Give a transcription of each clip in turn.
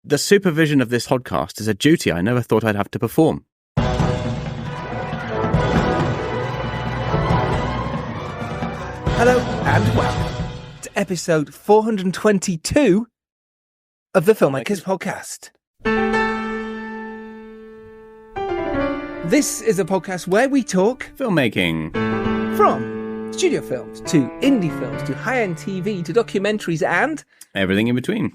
The supervision of this podcast is a duty I never thought I'd have to perform. Hello and welcome to episode 422 of the Filmmakers Podcast. This is a podcast where we talk Filmmaking. From studio films to indie films to high-end TV to documentaries and Everything in between.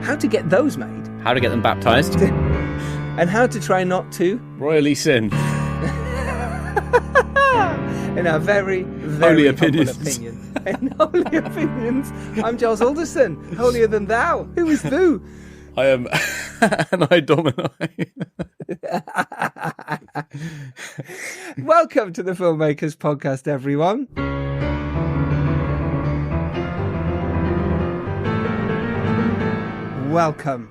how to get those made How to get them baptised. and how to try not to Royally sin. in our very Holy humble opinions. opinion. In holy opinions. I'm Giles Alderson, holier than thou. Who is thou? I am an I domini. Welcome to the Filmmakers Podcast, everyone. Welcome.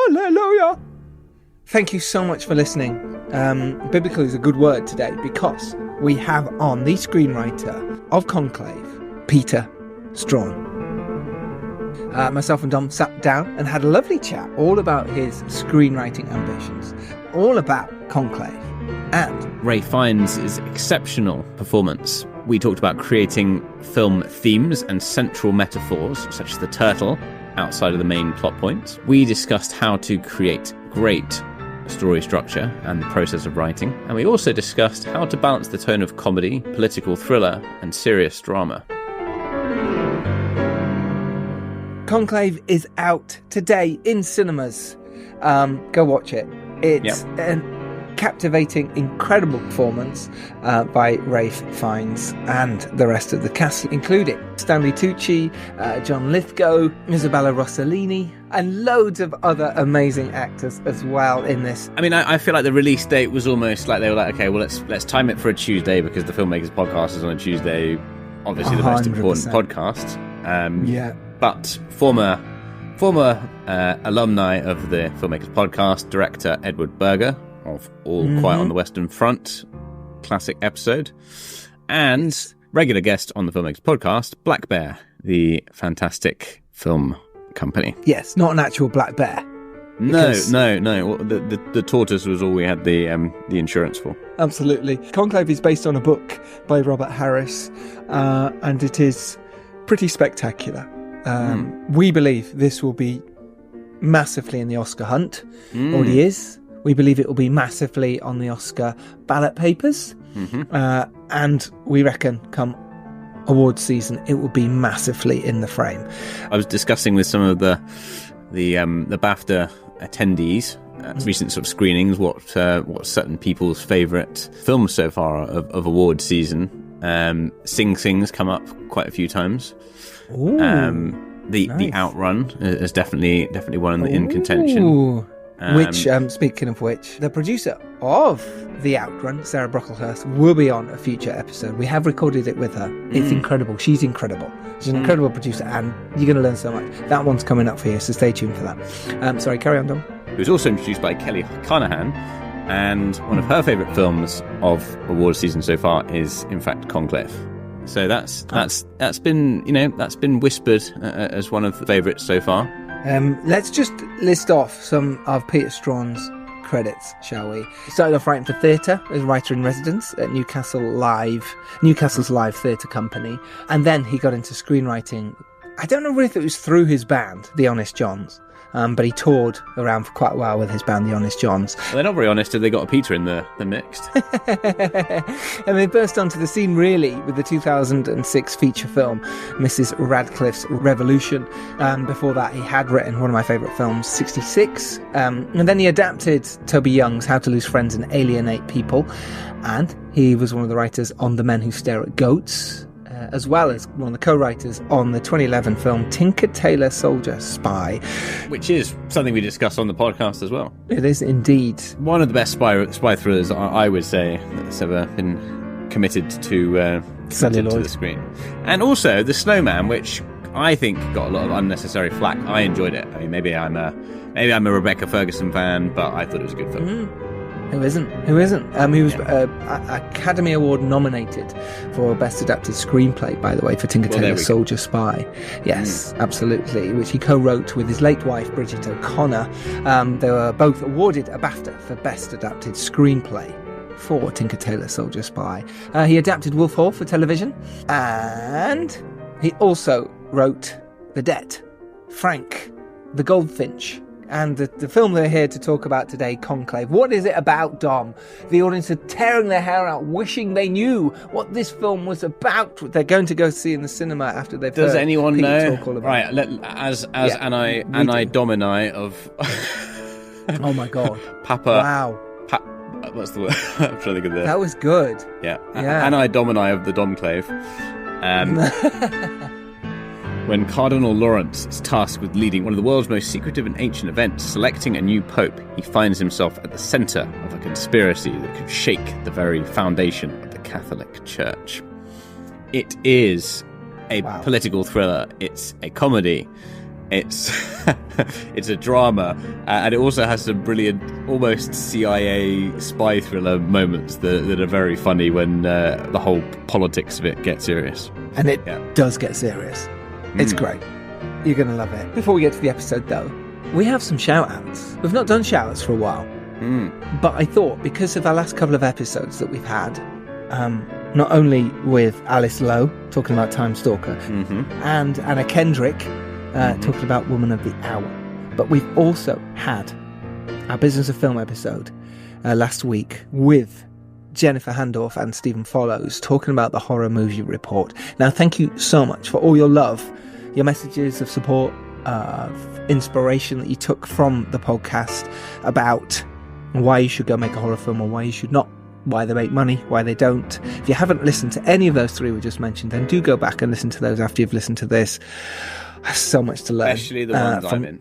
Hallelujah. Thank you so much for listening. Biblical is a good word today because we have on the screenwriter of Conclave, Peter Straughn. Myself and Dom sat down and had a lovely chat all about his screenwriting ambitions, all about Conclave, and Ralph Fiennes' exceptional performance. We talked about creating film themes and central metaphors, such as the turtle, outside of the main plot points. We discussed how to create great story structure and the process of writing. And we also discussed how to balance the tone of comedy, political thriller, and serious drama. Conclave is out today in cinemas. Go watch it. It's a captivating, incredible performance by Ralph Fiennes and the rest of the cast, including Stanley Tucci, John Lithgow, Isabella Rossellini, and loads of other amazing actors as well in this. I mean, I feel like the release date was almost like they were like, okay, well, let's time it for a Tuesday because the Filmmakers Podcast is on a Tuesday. Obviously, the most important 100%. podcast. But former alumni of the Filmmakers Podcast, director Edward Berger of All Quiet on the Western Front, classic episode, and regular guest on the Filmmakers Podcast, Black Bear, the fantastic film company. Yes, not an actual black bear. No. Because- Well, the tortoise was all we had the insurance for. Absolutely. Conclave is based on a book by Robert Harris, and it is pretty spectacular. We believe this will be massively in the Oscar hunt. Already is. We believe it will be massively on the Oscar ballot papers. And we reckon come awards season, it will be massively in the frame. I was discussing with some of the BAFTA attendees at recent sort of screenings what certain people's favourite films so far of award season. Sing Sing's come up quite a few times. Ooh, The nice. Outrun is definitely one in contention. Ooh. Which, speaking of which, the producer of The Outrun, Sarah Brocklehurst, will be on a future episode. We have recorded it with her. It's incredible. She's incredible. She's an incredible producer, and you're going to learn so much. That one's coming up for you, so stay tuned for that. Sorry, carry on, Dom. It was also introduced by Kelly Carnahan, and one of her favourite films of award season so far is, in fact, Conclave. So that's been whispered as one of the favourites so far. Let's just list off some of Peter Straughn's credits, shall we? He started off writing for theatre as writer-in-residence at Newcastle's Live Theatre Company, and then he got into screenwriting. I don't know if it was through his band, The Honest Johns, but he toured around for quite a while with his band, The Honest Johns. Well, they're not very honest if they got a Peter in the mix. And they burst onto the scene really with the 2006 feature film Mrs. Radcliffs Revolution. Before that he had written one of my favourite films, 66, and then he adapted Toby Young's How to Lose Friends and Alienate People, and he was one of the writers on The Men Who Stare at Goats, as well as one of the co-writers on the 2011 film Tinker Tailor Soldier Spy. Which is something we discuss on the podcast as well. It is indeed. One of the best spy thrillers, I would say, that's ever been committed to the screen. And also The Snowman, which I think got a lot of unnecessary flack. I enjoyed it. I mean, maybe I'm a Rebecca Ferguson fan, but I thought it was a good film. Who isn't? He was Academy Award nominated for Best Adapted Screenplay, by the way, for Tinker Tailor Soldier Spy. Yes, absolutely, which he co-wrote with his late wife, Bridget O'Connor. They were both awarded a Bafta for Best Adapted Screenplay for Tinker Tailor Soldier Spy. He adapted Wolf Hall for television, and he also wrote The Debt, Frank, The Goldfinch, and the film they're here to talk about today, Conclave. What is it about, Dom? The audience are tearing their hair out, wishing they knew what this film was about. They're going to go see in the cinema after they've Does heard anyone Pete know? Talk all about Right, as Anni Domini of... Oh my God. Papa... Wow. What's the word? I'm trying to think of the... That was good. Yeah. Anni Domini of the Domclave. When Cardinal Lawrence is tasked with leading one of the world's most secretive and ancient events, selecting a new pope, he finds himself at the centre of a conspiracy that could shake the very foundation of the Catholic Church. It is a political thriller. It's a comedy. It's it's a drama, and it also has some brilliant, almost CIA spy thriller moments that are very funny when the whole politics of it gets serious. And it does get serious. It's great. You're going to love it. Before we get to the episode, though, we have some shout-outs. We've not done shout-outs for a while. But I thought, because of our last couple of episodes that we've had, not only with Alice Lowe, talking about Time Stalker, and Anna Kendrick, talking about Woman of the Hour, but we've also had our Business of Film episode last week with Jennifer Handorf and Stephen Follows talking about the Horror Movie Report. Now, thank you so much for all your love, your messages of support, of inspiration that you took from the podcast about why you should go make a horror film or why you should not, why they make money, why they don't. If you haven't listened to any of those three we just mentioned, then do go back and listen to those after you've listened to this. There's so much to learn. Especially the ones I'm in.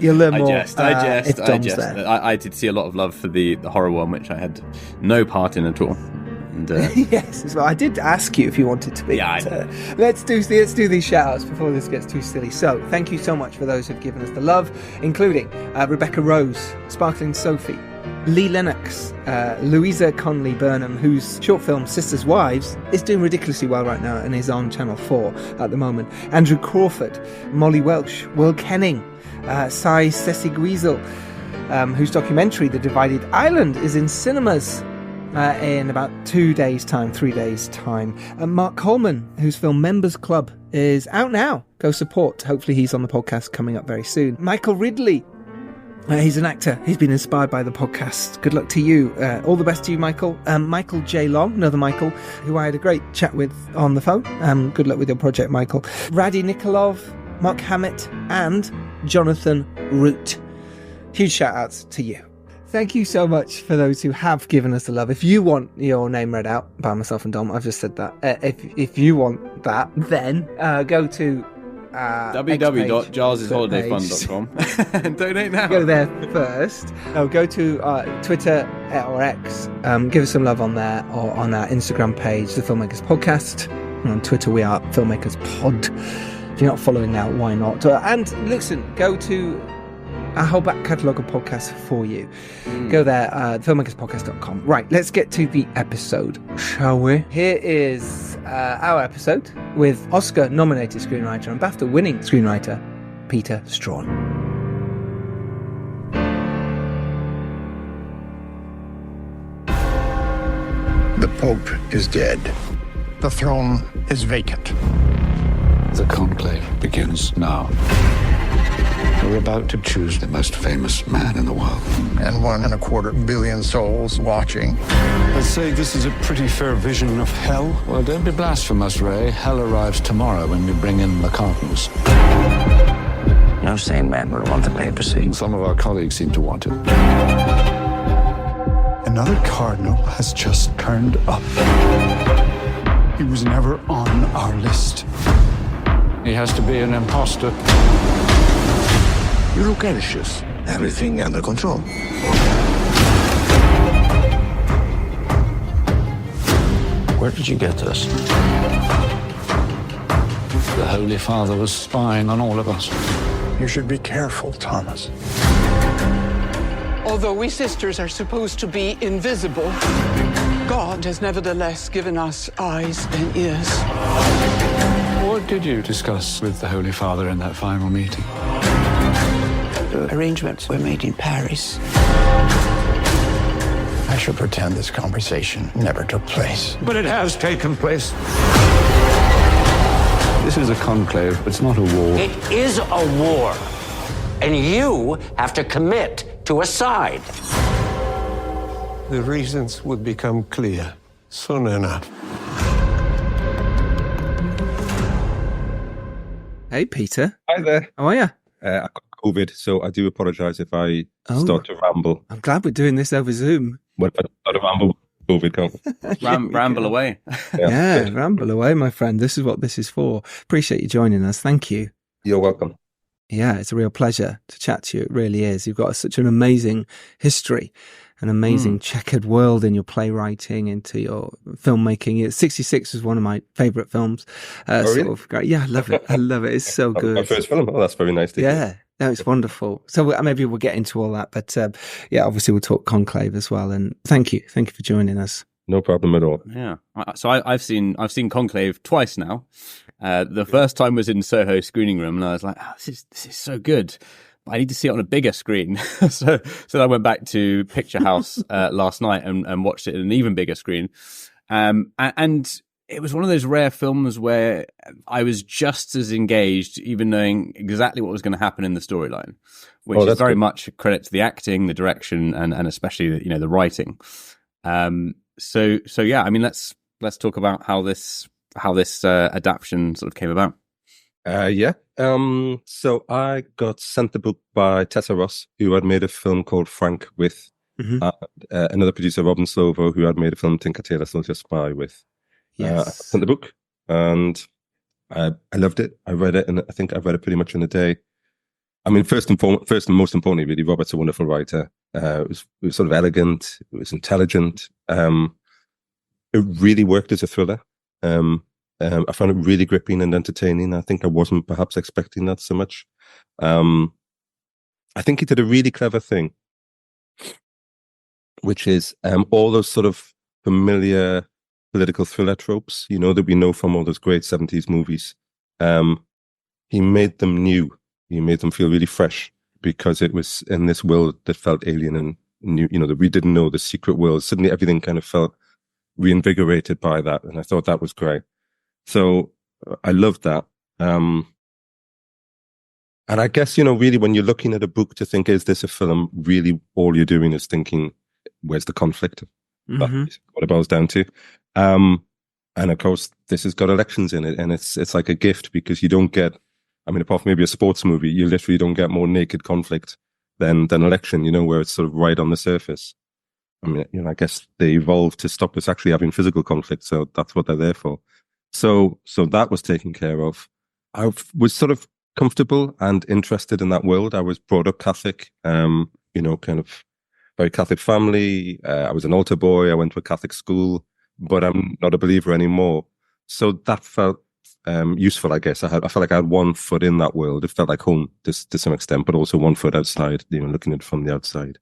You'll learn more. I jest. I did see a lot of love for the horror one, which I had no part in at all. And, yes, well, I did ask you if you wanted to be. Yeah, let's do these shout-outs before this gets too silly. So, thank you so much for those who've given us the love, including Rebecca Rose, Sparkling Sophie, Lee Lennox, Louisa Conley Burnham, whose short film Sisters' Wives is doing ridiculously well right now and is on Channel 4 at the moment, Andrew Crawford, Molly Welsh, Will Kenning, Sai Ceci Guizel, whose documentary The Divided Island is in cinemas in about 3 days time, and Mark Coleman, whose film Members Club is out now. Go support. Hopefully he's on the podcast coming up very soon. Michael Ridley, he's an actor. He's been inspired by the podcast. Good luck to you. All the best to you, Michael. Michael J. Long, another Michael, who I had a great chat with on the phone. Good luck with your project, Michael. Radi Nikolov, Mark Hammett, and Jonathan Root. Huge shout outs to you. Thank you so much for those who have given us the love. If you want your name read out by myself and Dom, I've just said that. If you want that, then go to www.gilesholidayfund.com and donate now. Go there first. Go to Twitter or X. Give us some love on there, or on our Instagram page, The Filmmakers Podcast. On Twitter, we are Filmmakers Pod. If you're not following now, why not? And listen, go to our whole back catalogue of podcasts for you. Go there, filmmakerspodcast.com. Right, let's get to the episode, shall we? Here is our episode with Oscar nominated screenwriter and Bafta winning screenwriter Peter Straughn. The Pope is dead. The throne is vacant. The conclave begins now. We're about to choose the most famous man in the world. And 1.25 billion souls watching. I'd say this is a pretty fair vision of hell. Well, don't be blasphemous, Ray. Hell arrives tomorrow when we bring in the Cardinals. No sane man would want the papacy. Some of our colleagues seem to want it. Another cardinal has just turned up. He was never on our list. He has to be an imposter. You look anxious. Everything under control. Where did you get this? The Holy Father was spying on all of us. You should be careful, Thomas. Although we sisters are supposed to be invisible, God has nevertheless given us eyes and ears. What did you discuss with the Holy Father in that final meeting? The arrangements were made in Paris. I should pretend this conversation never took place. But it has taken place. This is a conclave. It's not a war. It is a war. And you have to commit to a side. The reasons would become clear soon enough. Hey, Peter. Hi there. How are you? I got COVID, so I do apologise if I start to ramble. I'm glad we're doing this over Zoom. What if I start to ramble? COVID come. Ramble away. Yeah, ramble away, my friend. This is what this is for. Appreciate you joining us. Thank you. You're welcome. Yeah, it's a real pleasure to chat to you. It really is. You've got such an amazing history, an amazing checkered world in your playwriting, into your filmmaking. 66 is one of my favourite films. Really? Sort of great. Yeah, I love it. I love it. It's so good. My first film. Oh, that's very nice to hear. Yeah. No, it's wonderful. So maybe we'll get into all that. But yeah, obviously we'll talk Conclave as well. And thank you. Thank you for joining us. No problem at all. Yeah. So I've seen Conclave twice now. The first time was in Soho screening room, and I was like, oh, this is so good. But I need to see it on a bigger screen. so I went back to Picture House last night and watched it in an even bigger screen. And it was one of those rare films where I was just as engaged, even knowing exactly what was going to happen in the storyline, which is very much a credit to the acting, the direction, and especially the writing. So yeah, I mean, let's talk about how this adaptation sort of came about. Yeah. So I got sent the book by Tessa Ross, who had made a film called Frank with another producer, Robin Slovo, who had made a film Tinker Tailor Soldier Spy with. I sent the book, and I loved it. I read it, and I think I read it pretty much in a day. I mean, first and most importantly, really, Robert's a wonderful writer. It was sort of elegant. It was intelligent. It really worked as a thriller. I found it really gripping and entertaining. I think I wasn't perhaps expecting that so much. I think he did a really clever thing, which is all those sort of familiar political thriller tropes, that we know from all those great 70s movies. He made them new. He made them feel really fresh because it was in this world that felt alien and new, that we didn't know, the secret world. Suddenly everything kind of felt reinvigorated by that. And I thought that was great. So I loved that. And I guess, really when you're looking at a book to think, is this a film? Really all you're doing is thinking, where's the conflict? That's what it boils down to. And of course, this has got elections in it, and it's like a gift because you don't get, I mean, apart from maybe a sports movie, you literally don't get more naked conflict than election, where it's sort of right on the surface. I mean, I guess they evolved to stop us actually having physical conflict, so that's what they're there for. So that was taken care of. I was sort of comfortable and interested in that world. I was brought up Catholic, kind of very Catholic family. I was an altar boy. I went to a Catholic school, but I'm not a believer anymore. So that felt useful, I guess. I felt like I had one foot in that world. It felt like home to some extent, but also one foot outside, looking at it from the outside.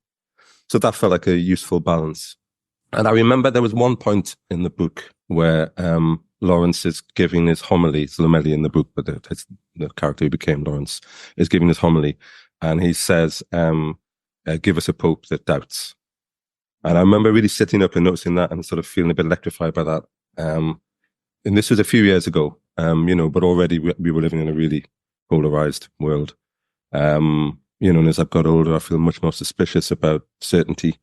So that felt like a useful balance. And I remember there was one point in the book where Lawrence is giving his homily. It's Lomeli in the book, but the character who became Lawrence is giving his homily. And he says, give us a pope that doubts. And I remember really sitting up and noticing that and sort of feeling a bit electrified by that. And this was a few years ago, but already we were living in a really polarized world. And as I've got older, I feel much more suspicious about certainty.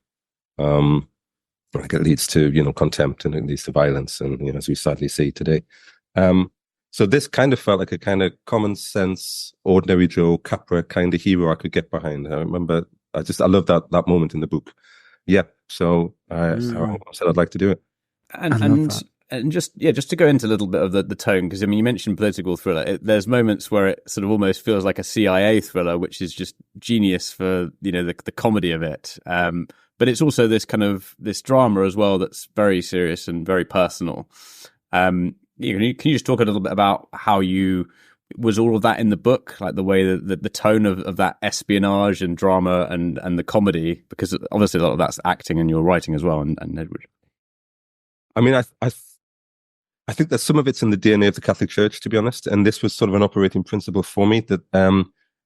Like it leads to, contempt, and it leads to violence, and, as we sadly see today. So this kind of felt like a kind of common sense, ordinary Joe, Capra kind of hero I could get behind. I remember, I love that moment in the book. Yeah. So I said I'd like to do it. And just to go into a little bit of the tone, because I mean, you mentioned political thriller. There's moments where it sort of almost feels like a CIA thriller, which is just genius for the comedy of it. But it's also this drama as well that's very serious and very personal. Can you just talk a little bit about how you Was all of that in the book, like the way that the tone of that espionage and drama and the comedy? Because obviously a lot of that's acting and your writing as well, and Edward. I mean, I think that some of it's in the DNA of the Catholic Church, to be honest, and this was sort of an operating principle for me, that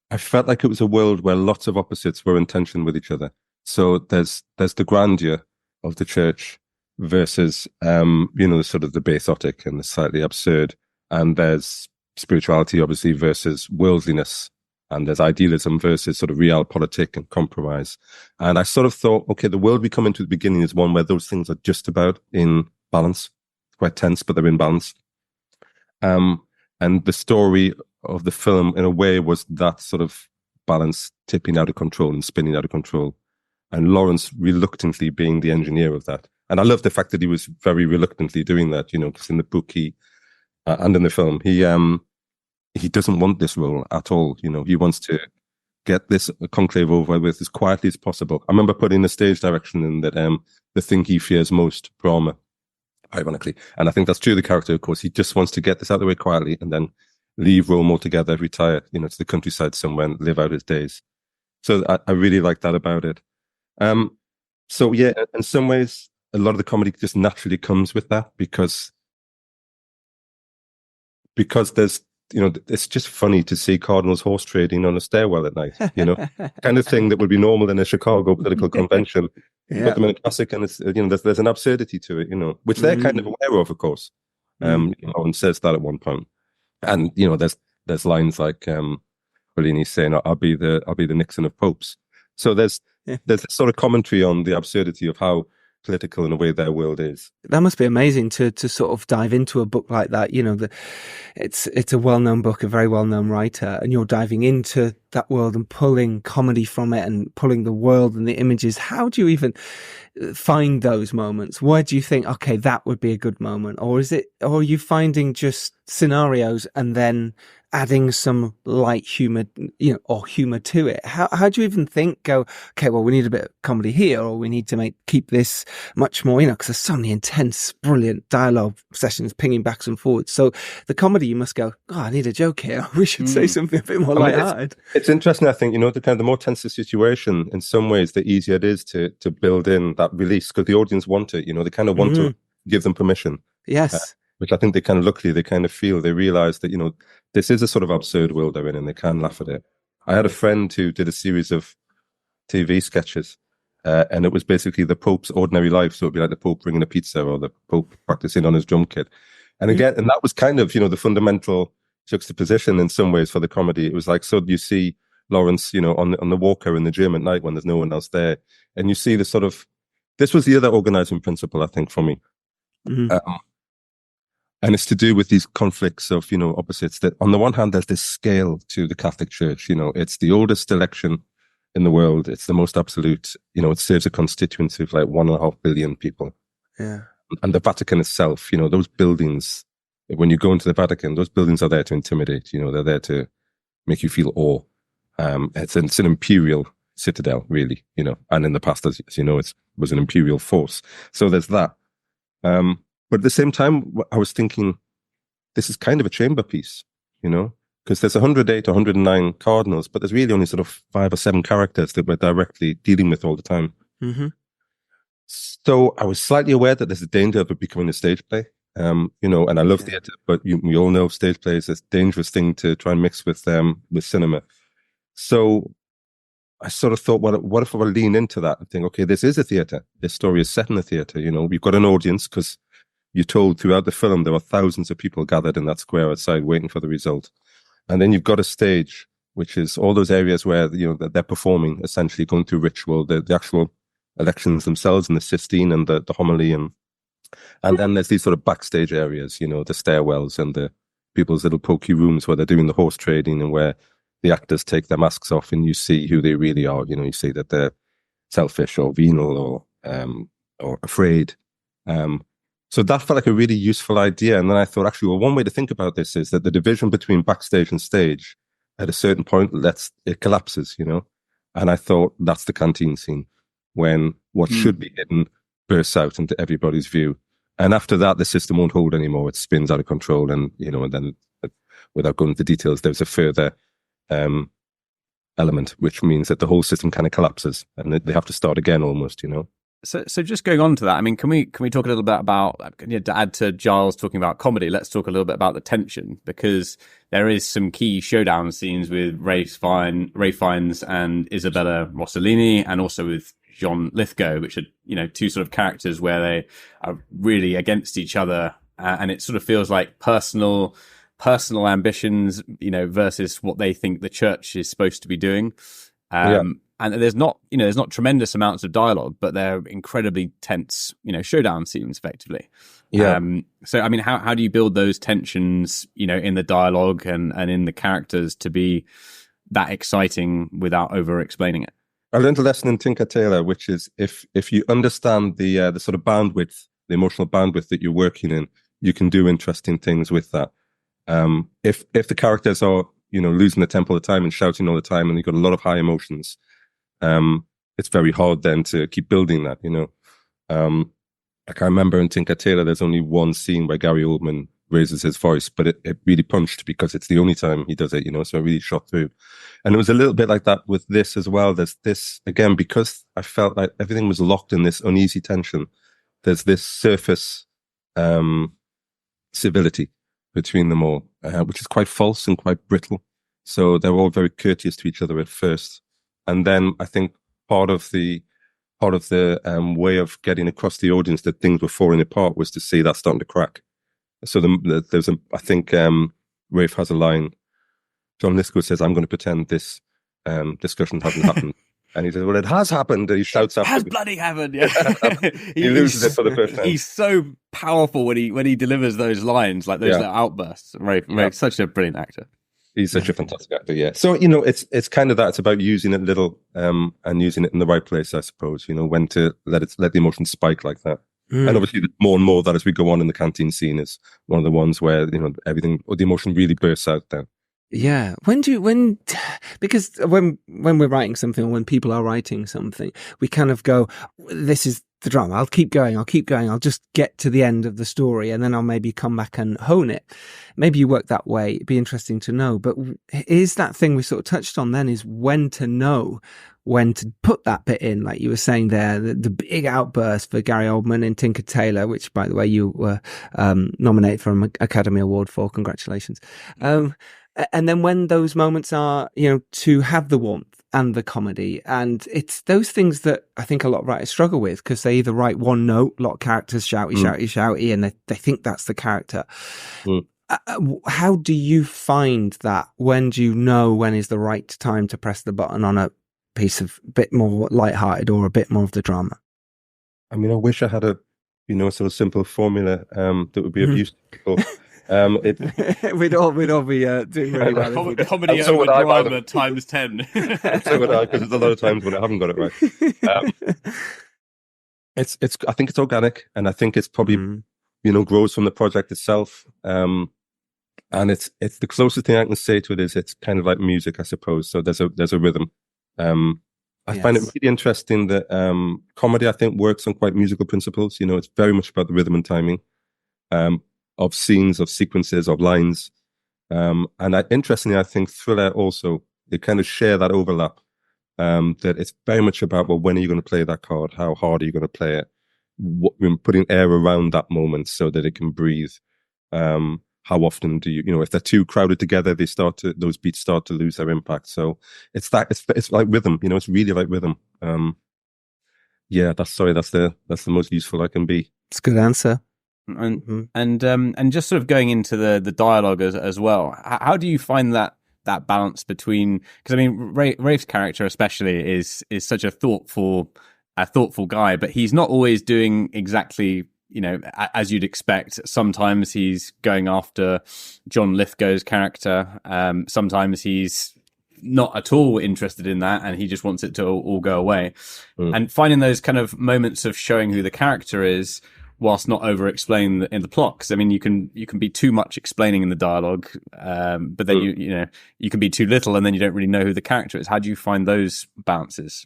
I felt like it was a world where lots of opposites were in tension with each other. So there's the grandeur of the church versus sort of the bathotic and the slightly absurd, and there's spirituality obviously versus worldliness, and there's idealism versus sort of realpolitik and compromise. And I sort of thought, okay, the world we come into at the beginning is one where those things are just about in balance. Quite tense, but they're in balance. And the story of the film, in a way, was that sort of balance tipping out of control and spinning out of control. And Lawrence reluctantly being the engineer of that. And I love the fact that he was very reluctantly doing that, because in the book and in the film, he doesn't want this role at all. He wants to get this conclave over with as quietly as possible. I remember putting the stage direction in that the thing he fears most, Brahma, ironically. And I think that's true of the character, of course. He just wants to get this out of the way quietly and then leave Rome altogether, retire, to the countryside somewhere and live out his days. So I really like that about it. So yeah, in some ways, a lot of the comedy just naturally comes with that because there's, it's just funny to see Cardinal's horse trading on a stairwell at night, kind of thing that would be normal in a Chicago political convention. You put them in a classic, and it's there's an absurdity to it, which they're kind of aware of course. And says that at one point, and there's lines like Bellini's saying, "I'll be the Nixon of popes." So there's a sort of commentary on the absurdity of how political in a way their world is. That must be amazing to sort of dive into a book like that. It's a well-known book, a very well-known writer, and you're diving into that world and pulling comedy from it and pulling the world and the images. How do you even find those moments? Where do you think, okay, that would be a good moment? Or are you finding just scenarios and then adding some light humor, or humor to it? How do you even go, okay, well, we need a bit of comedy here, or we need to keep this much more, because there's so many intense, brilliant dialogue sessions pinging backs and forwards. So the comedy, you must go, I need a joke here. We should say something a bit more lighthearted. It's interesting, I think, the more tense the situation, in some ways, the easier it is to build in that release, because the audience want it, they kind of want to give them permission. Yes. Which I think they kind of, luckily, they kind of feel, they realize that, this is a sort of absurd world they're in and they can laugh at it. I had a friend who did a series of TV sketches, and it was basically the Pope's ordinary life. So it'd be like the Pope bringing a pizza or the Pope practicing on his drum kit. And again, and that was kind of, the fundamental juxtaposition in some ways for the comedy. It was like, so you see Lawrence, on the walker in the gym at night when there's no one else there. And you see the sort of, this was the other organizing principle, I think, for me. And it's to do with these conflicts of, opposites, that on the one hand, there's this scale to the Catholic Church. It's the oldest election in the world. It's the most absolute. It serves a constituency of like 1.5 billion people. Yeah. And the Vatican itself, those buildings, when you go into the Vatican, those buildings are there to intimidate. They're there to make you feel awe. It's an imperial citadel, really, and in the past, as you know, it was an imperial force. So there's that. But at the same time, I was thinking, this is kind of a chamber piece, because there's 108 or 109 cardinals, but there's really only sort of 5 or 7 characters that we're directly dealing with all the time. Mm-hmm. So I was slightly aware that there's a danger of it becoming a stage play, and I love theatre, but we all know stage play is a dangerous thing to try and mix with cinema. So I sort of thought, what if I lean into that and think, okay, this is a theatre. This story is set in a theatre. We've got an audience, because you're told throughout the film there are thousands of people gathered in that square outside waiting for the result. And then you've got a stage, which is all those areas where, they're performing, essentially going through ritual, the actual elections themselves, and the Sistine and the homily. And then there's these sort of backstage areas, the stairwells and the people's little pokey rooms where they're doing the horse trading, and where the actors take their masks off and you see who they really are. You see that they're selfish or venal or afraid. So that felt like a really useful idea. And then I thought, actually, well, one way to think about this is that the division between backstage and stage, at a certain point, it collapses, And I thought that's the canteen scene, when what should be hidden bursts out into everybody's view. And after that, the system won't hold anymore. It spins out of control. And, and then without going into details, there's a further element, which means that the whole system kind of collapses and they have to start again almost, So just going on to that, I mean, can we talk a little bit about, to add to Giles talking about comedy, let's talk a little bit about the tension, because there is some key showdown scenes with Ralph Fiennes and Isabella Rossellini, and also with John Lithgow, which are, two sort of characters where they are really against each other. And it sort of feels like personal ambitions, versus what they think the church is supposed to be doing. And there's not tremendous amounts of dialogue, but they're incredibly tense, showdown scenes effectively. Yeah. So, I mean, how do you build those tensions, in the dialogue and in the characters to be that exciting without over explaining it? I learned a lesson in Tinker Tailor, which is if you understand the sort of bandwidth, the emotional bandwidth that you're working in, you can do interesting things with that. If the characters are, losing the tempo all the time and shouting all the time, and you've got a lot of high emotions, it's very hard then to keep building that, Like I remember in Tinker Tailor, there's only one scene where Gary Oldman raises his voice, but it really punched because it's the only time he does it, so it really shot through. And it was a little bit like that with this as well. There's this, again, because I felt like everything was locked in this uneasy tension, there's this surface civility between them all, which is quite false and quite brittle. So they're all very courteous to each other at first. And then I think part of the way of getting across the audience that things were falling apart was to see that starting to crack. So I think Rafe has a line. John Lithgow says, "I'm going to pretend this discussion hasn't happened." And he says, "Well, it has happened." And he shouts after. Has bloody happened, yeah. He loses it for the first time. He's so powerful when he delivers those lines, like those little outbursts. Rafe, such a brilliant actor. He's such a fantastic actor, yeah. So, it's kind of that. It's about using it little and using it in the right place, I suppose, when to let the emotions spike like that. And obviously more and more that as we go on in the canteen scene is one of the ones where, everything, or the emotion really bursts out then. Yeah. Because when we're writing something, or when people are writing something, we kind of go, this is the drama. I'll keep going. I'll just get to the end of the story and then I'll maybe come back and hone it. Maybe you work that way. It'd be interesting to know. But is that thing we sort of touched on then is when to know when to put that bit in, like you were saying there, the big outburst for Gary Oldman in Tinker Tailor, which, by the way, you were nominated for an Academy Award for. Congratulations. And then when those moments are, to have the warmth and the comedy. And it's those things that I think a lot of writers struggle with because they either write one note, a lot of characters, shouty, and they think that's the character. How do you find that? When do you know when is the right time to press the button on a piece of a bit more lighthearted or a bit more of the drama? I mean, I wish I had a, sort of simple formula that would be of use to people. We'd all be doing really well. Comedy over drama times 10. So would I, because there's a lot of times when I haven't got it right. I think it's organic, and I think it's probably grows from the project itself. And it's the closest thing I can say to it is it's kind of like music, I suppose. So there's a rhythm. I find it really interesting that comedy, I think, works on quite musical principles. It's very much about the rhythm and timing of scenes, of sequences, of lines. Interestingly, I think thriller also, they kind of share that overlap, that it's very much about, well, when are you going to play that card? How hard are you going to play it? Putting air around that moment so that it can breathe. How often do you, if they're too crowded together, those beats start to lose their impact. So it's like rhythm, it's really like rhythm. That's the most useful I can be. It's a good answer. And just sort of going into the dialogue as well. How do you find that balance between, because I mean, Rafe's character especially is such a thoughtful guy, but he's not always doing exactly, as you'd expect. Sometimes he's going after John Lithgow's character. Sometimes he's not at all interested in that, and he just wants it to all go away. And finding those kind of moments of showing who the character is, whilst not over-explain in the plot. Because I mean, you can be too much explaining in the dialogue, but then you can be too little, and then you don't really know who the character is. How do you find those balances?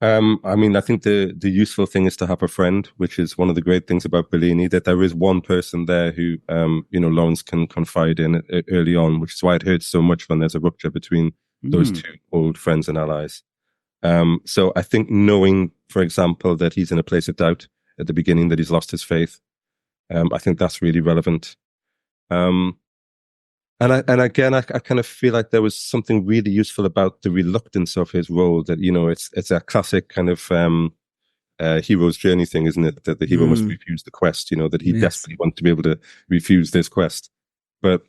I mean, I think the useful thing is to have a friend, which is one of the great things about Bellini, that there is one person there who, Lawrence can confide in early on, which is why it hurts so much when there's a rupture between those two old friends and allies. So I think knowing, for example, that he's in a place of doubt at the beginning, that he's lost his faith, I think that's really relevant. And again, I kind of feel like there was something really useful about the reluctance of his role. That it's a classic kind of hero's journey thing, isn't it? That the hero must refuse the quest. That he desperately wants to be able to refuse this quest. And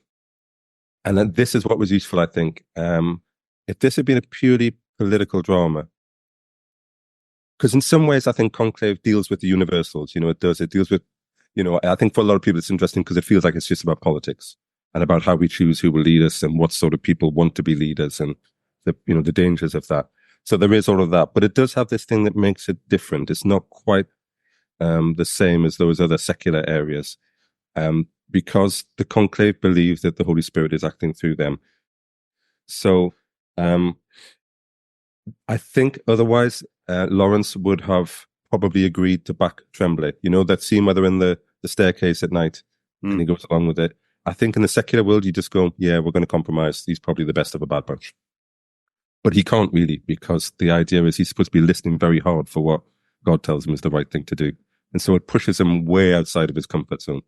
then this is what was useful, I think. If this had been a purely political drama, because in some ways I think Conclave deals with the universals. It does. It deals with. I think for a lot of people it's interesting because it feels like it's just about politics and about how we choose who will lead us and what sort of people want to be leaders and the dangers of that. So there is all of that, but it does have this thing that makes it different. It's not quite the same as those other secular areas, because the Conclave believe that the Holy Spirit is acting through them. So I think otherwise Lawrence would have probably agreed to back Tremblay. That scene where they're in the staircase at night and he goes along with it. I think in the secular world, you just go, yeah, we're going to compromise. He's probably the best of a bad bunch. But he can't really, because the idea is he's supposed to be listening very hard for what God tells him is the right thing to do. And so it pushes him way outside of his comfort zone.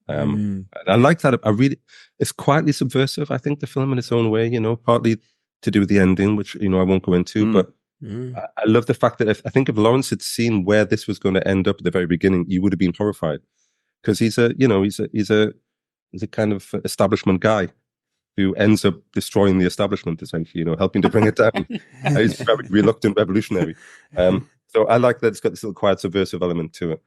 I like that. It's quietly subversive, I think, the film in its own way, partly to do with the ending, which, I won't go into, but I love the fact that I think if Lawrence had seen where this was going to end up at the very beginning, he would have been horrified, because he's a kind of establishment guy who ends up destroying the establishment, essentially, helping to bring it down. He's a very reluctant revolutionary. So I like that it's got this little quiet subversive element to it.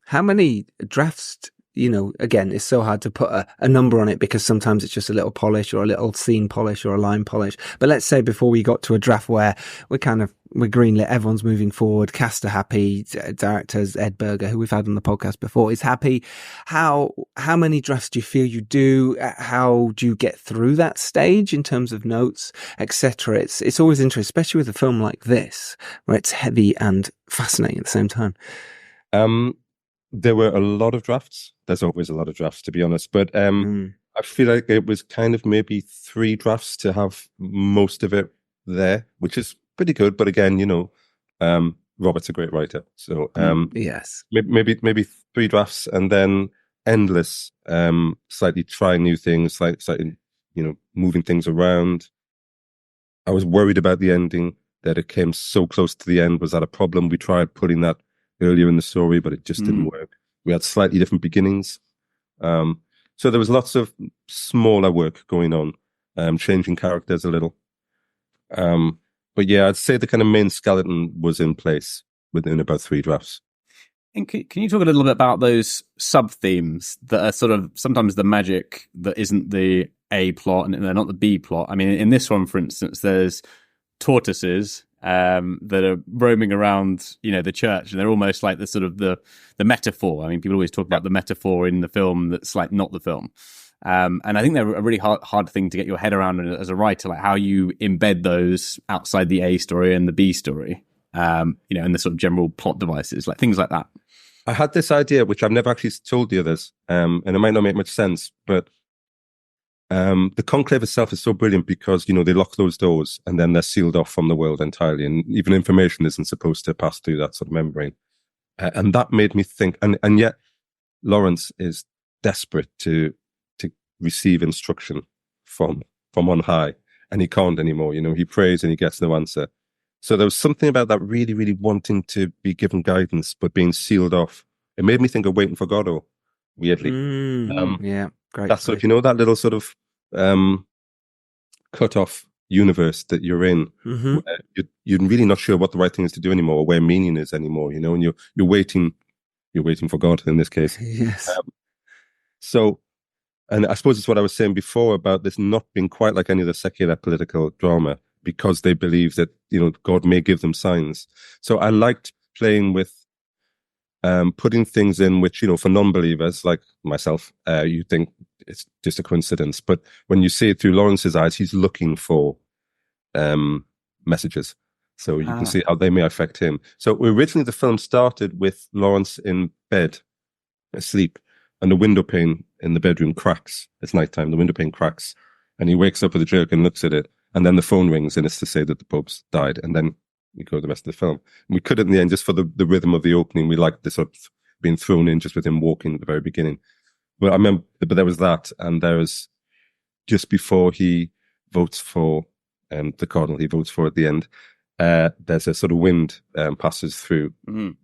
How many drafts, again, it's so hard to put a number on it, because sometimes it's just a little polish or a little scene polish or a line polish. But let's say before we got to a draft where we're greenlit, everyone's moving forward, cast are happy, directors, Ed Berger, who we've had on the podcast before, is happy. How many drafts do you feel you do? How do you get through that stage in terms of notes, etc.? It's always interesting, especially with a film like this, where it's heavy and fascinating at the same time. There were a lot of drafts. There's always a lot of drafts, to be honest. But I feel like it was kind of maybe 3 drafts to have most of it there, which is pretty good. But again, Robert's a great writer. So yes, maybe 3 drafts, and then endless, slightly trying new things, slightly, moving things around. I was worried about the ending, that it came so close to the end. Was that a problem? We tried putting that earlier in the story, but it just didn't work. We had slightly different beginnings. So there was lots of smaller work going on, changing characters a little. But yeah, I'd say the kind of main skeleton was in place within about 3 drafts. And can you talk a little bit about those sub-themes that are sort of sometimes the magic that isn't the A plot and they're not the B plot? I mean, in this one, for instance, there's tortoises that are roaming around, the church, and they're almost like the sort of the metaphor. I mean, people always talk about the metaphor in the film that's like not the film. And I think they're a really hard thing to get your head around as a writer, like how you embed those outside the A story and the B story, and the sort of general plot devices, like things like that. I had this idea, which I've never actually told the others, and it might not make much sense, but the Conclave itself is so brilliant because, they lock those doors and then they're sealed off from the world entirely, and even information isn't supposed to pass through that sort of membrane. And that made me think, and yet Lawrence is desperate to receive instruction from on high, and he can't anymore. He prays and he gets no answer. So there was something about that really, really wanting to be given guidance, but being sealed off. It made me think of Waiting for Godot, weirdly. Yeah, great. That sort of, that little sort of cut off universe that you're in, where you're really not sure what the right thing is to do anymore, or where meaning is anymore, and you're waiting for God in this case. Yes. So, and I suppose it's what I was saying before about this not being quite like any of the secular political drama, because they believe that, God may give them signs. So I liked playing with putting things in which, for non-believers like myself, you think it's just a coincidence. But when you see it through Lawrence's eyes, he's looking for messages. So you can see how they may affect him. So originally the film started with Lawrence in bed, asleep, and the window pane in the bedroom cracks. It's nighttime, the window pane cracks, and he wakes up with a jerk and looks at it, and then the phone rings, and it's to say that the Pope's died, and then we go the rest of the film. And we cut it in the end just for the rhythm of the opening. We liked this sort of being thrown in just with him walking at the very beginning. But I remember, but there was that, and there was just before he votes for the Cardinal, he votes for at the end. There's a sort of wind passes through.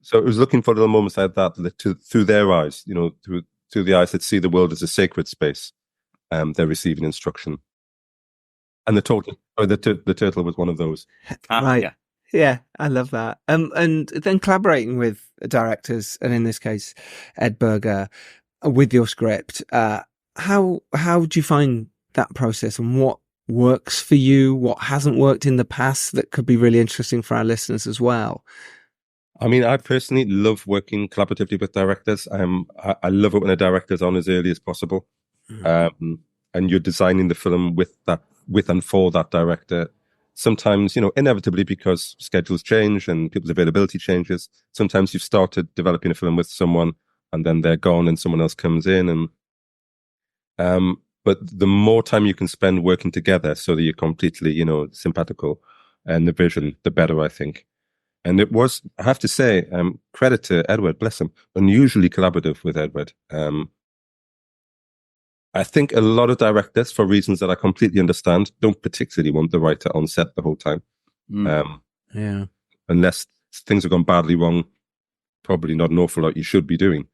So it was looking for little moments like that through their eyes, through the eyes that see the world as a sacred space. They're receiving instruction, and the turtle was one of those. Right. Yeah, I love that. And then collaborating with directors, and in this case, Ed Berger, with your script. How do you find that process, and what works for you, what hasn't worked in the past that could be really interesting for our listeners as well? I mean, I personally love working collaboratively with directors. I love it when a director's on as early as possible. And you're designing the film with and for that director. Sometimes, inevitably, because schedules change and people's availability changes, sometimes you've started developing a film with someone and then they're gone and someone else comes in. But the more time you can spend working together so that you're completely, simpatical and the vision, the better, I think. And it was, I have to say, credit to Edward, bless him, unusually collaborative with Edward. I think a lot of directors, for reasons that I completely understand, don't particularly want the writer on set the whole time. Unless things have gone badly wrong, probably not an awful lot you should be doing.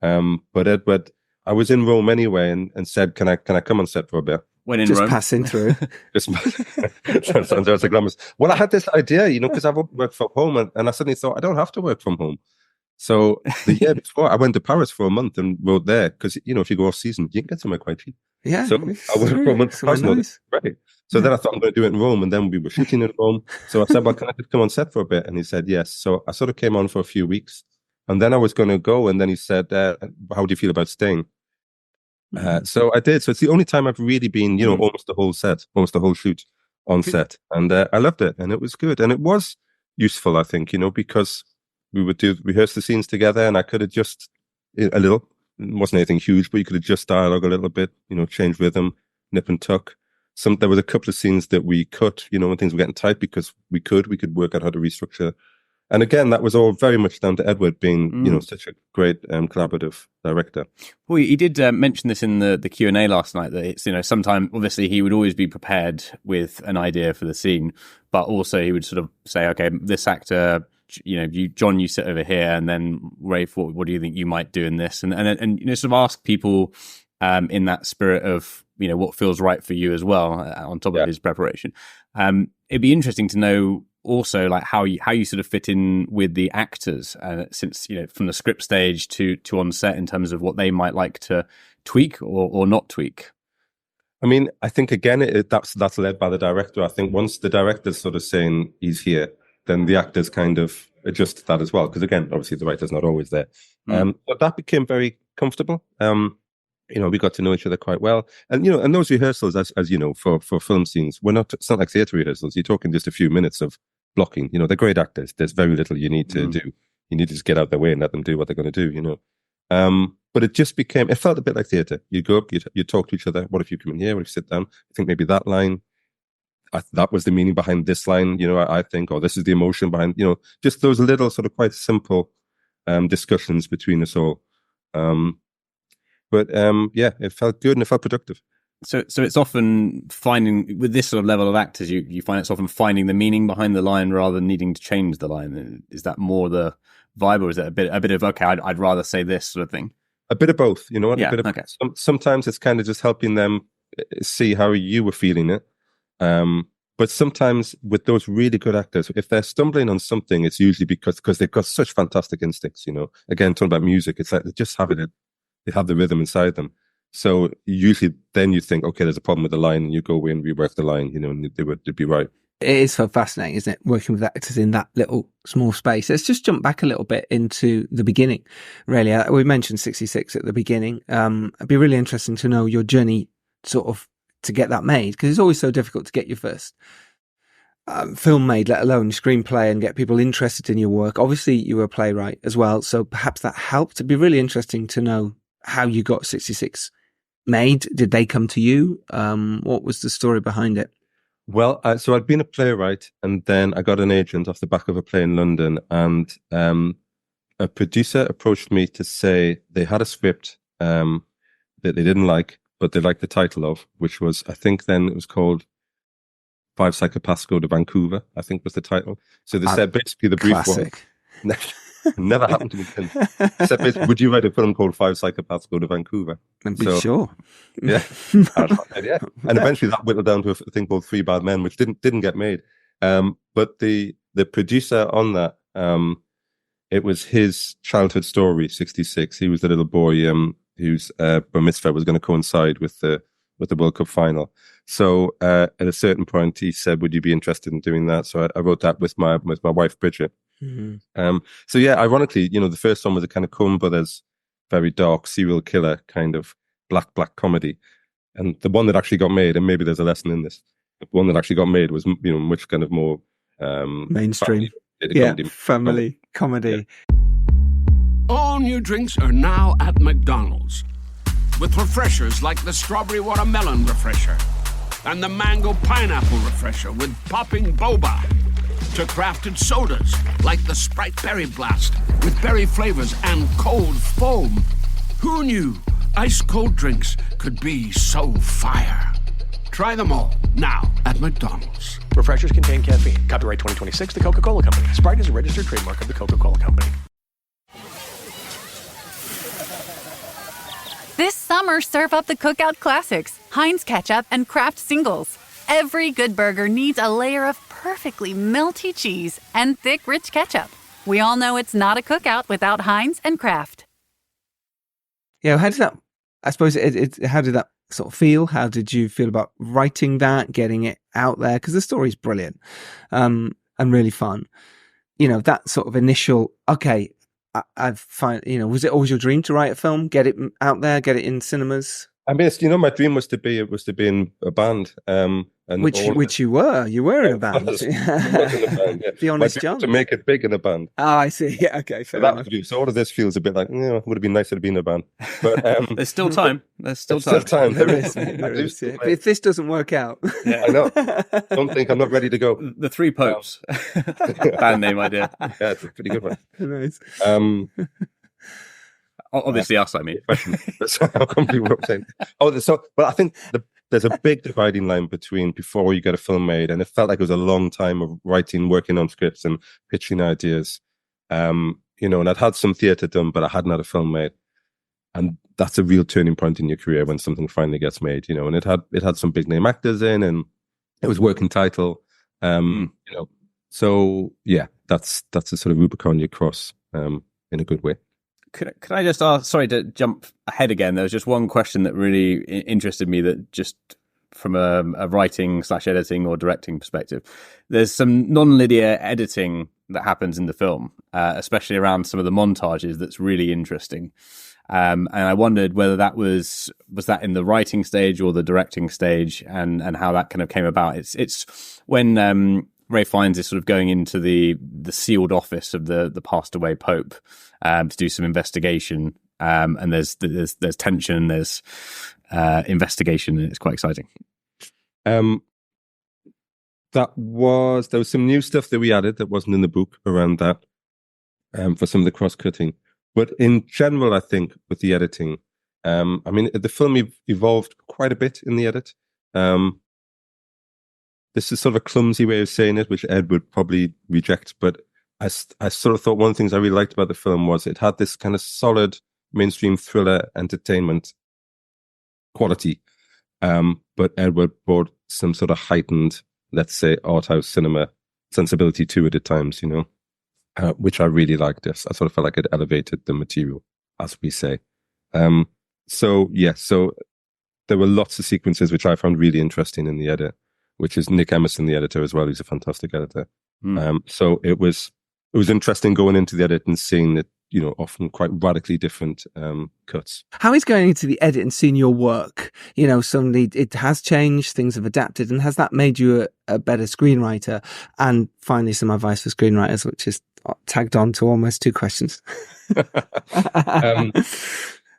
But Edward, I was in Rome anyway and said, can I come on set for a bit? When in just Rome? Passing through. Sounds like glamorous. Well, I had this idea, because I've worked from home and I suddenly thought I don't have to work from home. So the year before, I went to Paris for a month and wrote there because, if you go off season, you can get somewhere quite cheap. Yeah. So I worked for a month. Nice. Right. So then I thought I'm going to do it in Rome, and then we were shooting in Rome. So I said, well, can I come on set for a bit? And he said, yes. So I sort of came on for a few weeks, and then I was going to go, and then he said, how do you feel about staying? So I did. So it's the only time I've really been, almost the whole shoot on set. And I loved it, and it was good. And it was useful, I think, because we would rehearse the scenes together, and I could adjust a little. It wasn't anything huge, but you could adjust dialogue a little bit, change rhythm, nip and tuck. There was a couple of scenes that we cut, when things were getting tight, because we could work out how to restructure. And again, that was all very much down to Edward being, such a great collaborative director. Well, he did mention this in the Q&A last night, that it's, sometimes, obviously, he would always be prepared with an idea for the scene, but also he would sort of say, okay, this actor, John, you sit over here, and then Rafe, what do you think you might do in this? And sort of ask people in that spirit of, what feels right for you as well, on top of his preparation. It'd be interesting to know also like how you sort of fit in with the actors, since from the script stage to on set, in terms of what they might like to tweak or not tweak. I mean, I think again that's led by the director. I think once the director's sort of saying he's here, then the actors kind of adjust to that as well, because again, obviously the writer's not always there. But that became very comfortable. We got to know each other quite well, and and those rehearsals, as you know, for film scenes, it's not like theatre rehearsals. You're talking just a few minutes of blocking. They're great actors. There's very little you need to do. You need to just get out their way and let them do what they're going to do. But it felt a bit like theatre. You go up, you talk to each other. What if you come in here? What if you sit down? I think maybe that line, that was the meaning behind this line. I think, or this is the emotion behind. Just those little sort of quite simple discussions between us all. But it felt good and it felt productive. So it's often finding, with this sort of level of actors, you find it's often finding the meaning behind the line rather than needing to change the line. Is that more the vibe, or is it a bit of, okay, I'd rather say this sort of thing? A bit of both, Yeah, a bit of, okay. Sometimes it's kind of just helping them see how you were feeling it. But sometimes with those really good actors, if they're stumbling on something, it's usually because they've got such fantastic instincts, Again, talking about music, it's like they just have it. They have the rhythm inside them. So usually then you think, okay, there's a problem with the line, and you go away and rework the line, and they'd be right. It is so fascinating, isn't it, working with actors in that little small space. Let's just jump back a little bit into the beginning, really. We mentioned 66 at the beginning. It'd be really interesting to know your journey sort of to get that made, because it's always so difficult to get your first film made, let alone screenplay, and get people interested in your work. Obviously, you were a playwright as well, so perhaps that helped. It'd be really interesting to know how you got 66 made. Did they come to you? What was the story behind it? Well, so I'd been a playwright, and then I got an agent off the back of a play in London, and a producer approached me to say they had a script that they didn't like, but they liked the title of, which was, I think then it was called 5 Psychopaths Go to Vancouver, I think was the title. So they said basically the brief Classic. one. Never happened to me. They said basically, would you write a film called 5 Psychopaths Go to Vancouver? And be sure. Yeah. Yeah. And eventually that whittled down to a thing called 3 Bad Men, which didn't get made. But the producer on that, it was his childhood story, 66. He was the little boy whose bar mitzvah was going to coincide with the World Cup final. So at a certain point, he said, "Would you be interested in doing that?" So I wrote that with my wife Bridget. Mm-hmm. So yeah, ironically, the first one was a kind of Coen Brothers, very dark serial killer kind of black comedy, and the one that actually got made, and maybe there's a lesson in this. The one that actually got made was much kind of more mainstream, family comedy. Yeah. All new drinks are now at McDonald's, with refreshers like the strawberry watermelon refresher and the mango pineapple refresher with popping boba, to crafted sodas like the Sprite Berry Blast with berry flavors and cold foam. Who knew ice cold drinks could be so fire? Try them all now at McDonald's. Refreshers contain caffeine. Copyright 2026, The Coca-Cola Company. Sprite is a registered trademark of The Coca-Cola Company. This summer, serve up the Cookout Classics, Heinz Ketchup, and Kraft Singles. Every good burger needs a layer of perfectly melty cheese and thick, rich ketchup. We all know it's not a cookout without Heinz and Kraft. Yeah, how did that, I suppose, how did that sort of feel? How did you feel about writing that, getting it out there? Because the story's brilliant and really fun. That sort of initial, okay, I've find, was it always your dream to write a film, get it out there, get it in cinemas? I mean, my dream was to be in a band, and which you were in a band. The Honest John, to make it big in a band. Oh, I see. Yeah, okay, fair enough. So all of this feels a bit like, it would have been nicer to be in a band. But there's still time. There's still time. There is. Yeah. But if this doesn't work out, I know. Don't think I'm not ready to go. The Three Popes, band name idea. Yeah, it's a pretty good one. Nice. Obviously, us. I mean, that's how complete what I'm saying. But I think there's a big dividing line between before you get a film made, and it felt like it was a long time of writing, working on scripts, and pitching ideas. And I'd had some theatre done, but I hadn't had a film made, and that's a real turning point in your career when something finally gets made. And it had some big name actors in, and it was working title. So yeah, that's a sort of Rubicon you cross in a good way. Could I just ask, sorry to jump ahead again, there was just one question that really interested me, that just from a writing / editing or directing perspective, there's some non-linear editing that happens in the film, especially around some of the montages, that's really interesting. And I wondered whether that was that in the writing stage or the directing stage, and how that kind of came about. It's when Ralph Fiennes is sort of going into the sealed office of the passed away Pope to do some investigation, and there's tension, there's investigation, and it's quite exciting. There was some new stuff that we added that wasn't in the book around that, for some of the cross-cutting. But in general, I think with the editing, the film evolved quite a bit in the edit. This is sort of a clumsy way of saying it, which Ed would probably reject, but I sort of thought one of the things I really liked about the film was it had this kind of solid mainstream thriller entertainment quality, but Edward brought some sort of heightened, let's say, art house cinema sensibility to it at times, which I really liked. I sort of felt like it elevated the material, as we say. So there were lots of sequences which I found really interesting in the edit, which is Nick Emerson, the editor as well. He's a fantastic editor. So it was interesting going into the edit and seeing that, often quite radically different cuts. How is going into the edit and seeing your work? Suddenly it has changed, things have adapted, and has that made you a better screenwriter? And finally, some advice for screenwriters, which is tagged on to almost 2 questions.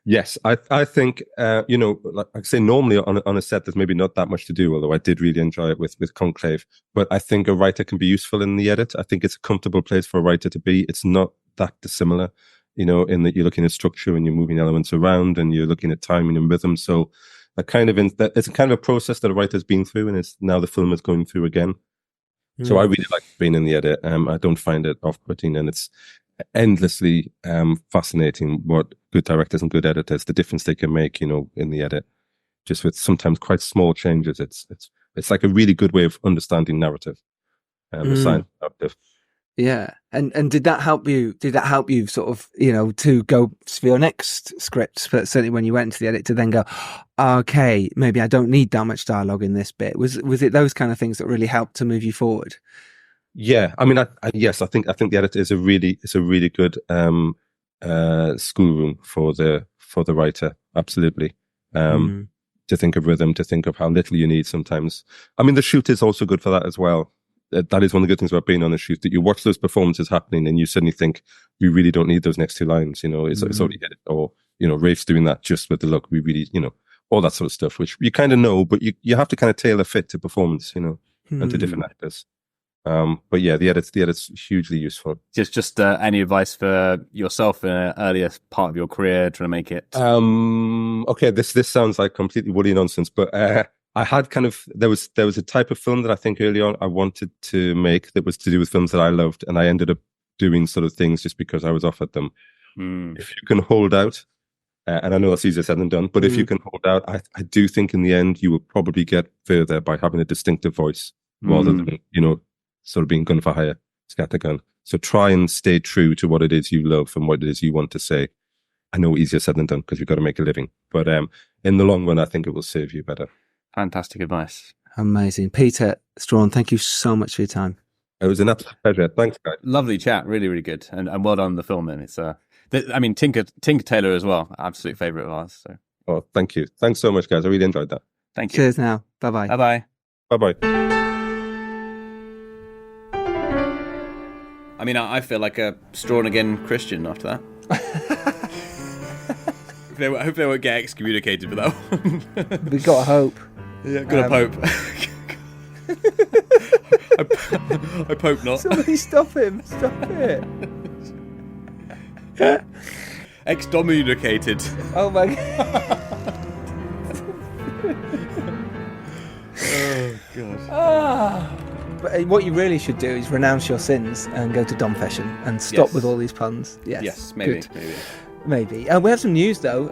Yes, I think, like I say, normally on a set, there's maybe not that much to do, although I did really enjoy it with Conclave. But I think a writer can be useful in the edit. I think it's a comfortable place for a writer to be. It's not that dissimilar, in that you're looking at structure and you're moving elements around and you're looking at timing and rhythm. So it's a kind of a process that a writer's been through, and it's now the film is going through again. So I really like being in the edit. I don't find it off-putting, and it's endlessly fascinating what good directors and good editors, the difference they can make, in the edit, just with sometimes quite small changes. It's like a really good way of understanding narrative, the science narrative. Yeah, and did that help you? Did that help you sort of, to go for your next script? But certainly when you went into the edit, to then go, okay, maybe I don't need that much dialogue in this bit. Was it those kind of things that really helped to move you forward? Yeah, I mean, yes, I think the edit is a really good schoolroom for the writer. Absolutely, to think of rhythm, to think of how little you need sometimes. I mean, the shoot is also good for that as well. That is one of the good things about being on a shoot, that you watch those performances happening and you suddenly think, we really don't need those next 2 lines. It's already hit it, or Rafe's doing that just with the look. We really, all that sort of stuff, which you kind of know, but you have to kind of tailor fit to performance, and to different actors. But yeah, the edit's hugely useful. Just any advice for yourself in an earlier part of your career trying to make it? Okay, this sounds like completely woolly nonsense, but I had there was a type of film that I think early on I wanted to make that was to do with films that I loved, and I ended up doing sort of things just because I was offered them. If you can hold out, and I know that's easier said than done, but if you can hold out, I do think in the end you will probably get further by having a distinctive voice rather than, sort of being gun for hire, scattergun. So try and stay true to what it is you love and what it is you want to say. I know easier said than done because you've got to make a living. But in the long run, I think it will serve you better. Fantastic advice. Amazing. Peter Straughn, thank you so much for your time. It was an absolute pleasure. Thanks, guys. Lovely chat. Really, really good. And well done on the film, then. It's Tinker Tailor as well. Absolute favourite of ours. So. Oh, thank you. Thanks so much, guys. I really enjoyed that. Thank you. Cheers now. Bye-bye. Bye-bye. Bye-bye. I mean, I feel like a Straughn again Christian after that. I hope they won't get excommunicated for that one. We got hope. Yeah, got a pope. I hope not. Somebody stop him. Stop it. Excommunicated. Oh my God. Oh, God. But what you really should do is renounce your sins and go to Domfession and stop with all these puns. Yes, maybe. We have some news though.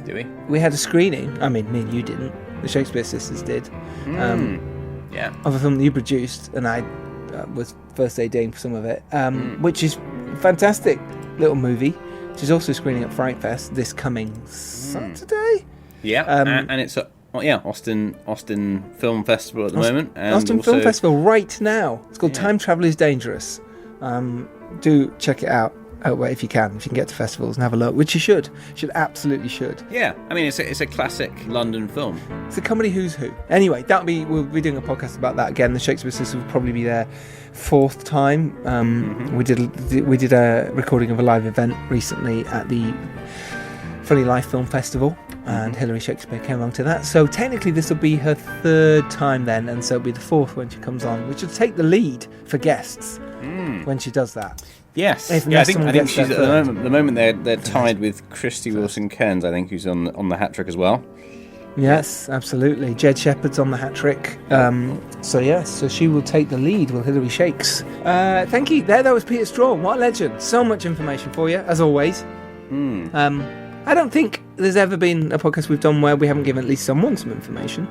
Do we? We had a screening. I mean, me and you didn't. The Shakespeare Sisters did. Yeah. Of a film that you produced, and I was first ADing for some of it, which is a fantastic little movie, which is also screening at Fright Fest this coming Saturday. Yeah, and it's at Austin Film Festival at the moment. And Austin Film Festival right now. It's called Time Travel is Dangerous. Do check it out if you can get to festivals and have a look, which you should. Absolutely should. Yeah, I mean, it's a classic London film. It's a comedy who's who. Anyway, we'll be doing a podcast about that again. The Shakespeare Sisters will probably be their 4th time. We did a recording of a live event recently at the Funny Life Film Festival, and Hilary Shakespeare came along to that. So technically this will be her 3rd time then, and so it'll be the 4th when she comes on, which will take the lead for guests when she does that. Yes, I think she's at the moment they're tied with Christy Wilson Cairns, I think, who's on the hat trick as well. Yes, absolutely. Jed Shepherd's on the hat trick. So she will take the lead with Hilary Shakes. Thank you. That was Peter Straughn. What a legend. So much information for you, as always. I don't think there's ever been a podcast we've done where we haven't given at least someone some information.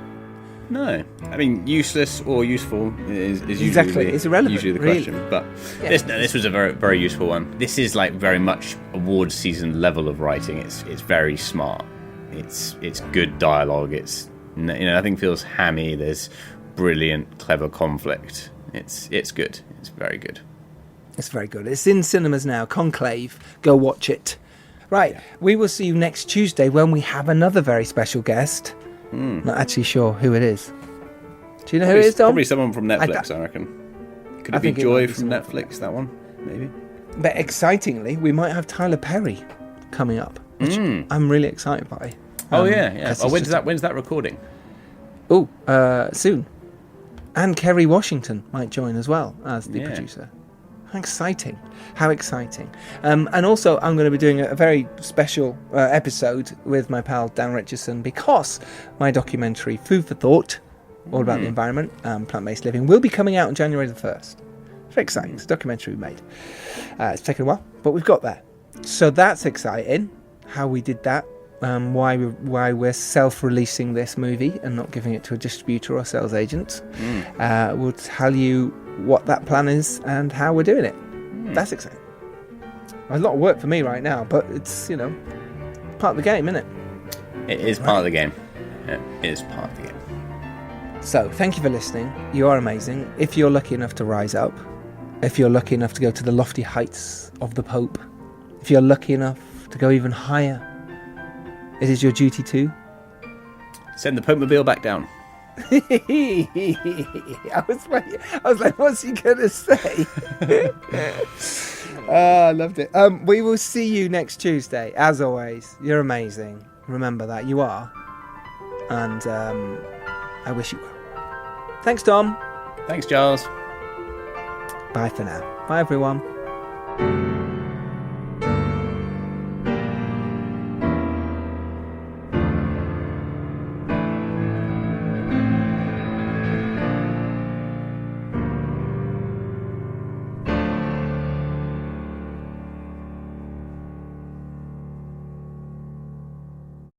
No. I mean, useless or useful is usually exactly. It's irrelevant, usually the question. Really. But this was a very, very useful one. This is like very much award season level of writing. It's very smart. It's good dialogue. It's nothing feels hammy. There's brilliant, clever conflict. It's good. It's very good. It's very good. It's in cinemas now. Conclave. Go watch it. Right. We will see you next Tuesday when we have another very special guest. Not actually sure who it is. Do you know who it is, Dom? Probably someone from Netflix, I reckon. Could it be Joy from Netflix, that one? Maybe. But excitingly, we might have Tyler Perry coming up, which I'm really excited by. Yeah. Oh, when's that recording? Oh, soon. And Kerry Washington might join as well as the producer. How exciting. And also, I'm going to be doing a very special episode with my pal Dan Richardson, because my documentary, Food for Thought, all about the environment, plant-based living, will be coming out on January the 1st. Very exciting. It's a documentary we made. It's taken a while, but we've got there. So that's exciting, how we did that. Why we're self-releasing this movie and not giving it to a distributor or sales agent. We'll tell you what that plan is and how we're doing it. That's exciting. A lot of work for me right now, but it's, part of the game, isn't it? It is part of the game. It is part of the game. So, thank you for listening. You are amazing. If you're lucky enough to rise up, if you're lucky enough to go to the lofty heights of the Pope, if you're lucky enough to go even higher, it is your duty to send the Pope-mobile back down. I was like, what's he gonna say? I loved it. We will see you next Tuesday. As always, you're amazing. Remember that you are, and I wish you well. Thanks, Dom. Thanks, Giles. Bye for now. Bye, everyone.